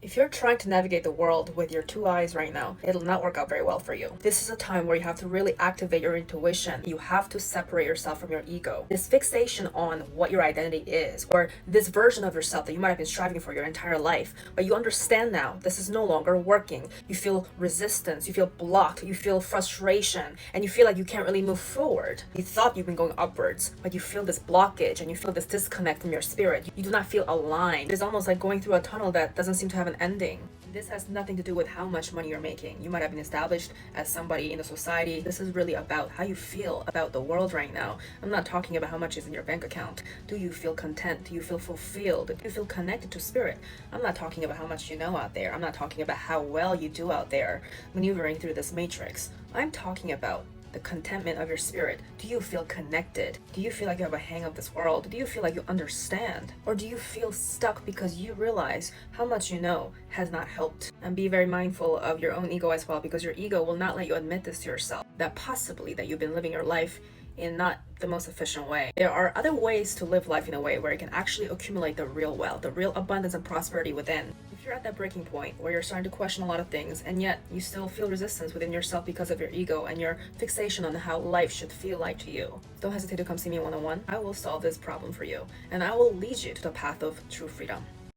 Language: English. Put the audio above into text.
If you're trying to navigate the world with your two eyes right now, it'll not work out very well for you. This is a time where you have to really activate your intuition. You have to separate yourself from your ego. This fixation on what your identity is, or this version of yourself that you might have been striving for your entire life, but you understand now this is no longer working. You feel resistance, you feel blocked, you feel frustration, and you feel like you can't really move forward. You thought you've been going upwards, but you feel this blockage and you feel this disconnect from your spirit. You do not feel aligned. It's almost like going through a tunnel that doesn't seem to have an ending. This has nothing to do with how much money you're making. You might have been established as somebody in the society. This is really about how you feel about the world right now. I'm not talking about how much is in your bank account. Do you feel content? Do you feel fulfilled? Do you feel connected to spirit? I'm not talking about how much you know out there. I'm not talking about how well you do out there maneuvering through this matrix. I'm talking about the contentment of your spirit. Do you feel connected? Do you feel like you have a hang of this world? Do you feel like you understand? Or do you feel stuck because you realize how much you know has not helped? And be very mindful of your own ego as well, because your ego will not let you admit this to yourself, that possibly that you've been living your life in not the most efficient way. There are other ways to live life in a way where you can actually accumulate the real wealth, the real abundance and prosperity within. If you're at that breaking point where you're starting to question a lot of things and yet you still feel resistance within yourself because of your ego and your fixation on how life should feel like to you, don't hesitate to come see me one-on-one. I will solve this problem for you and I will lead you to the path of true freedom.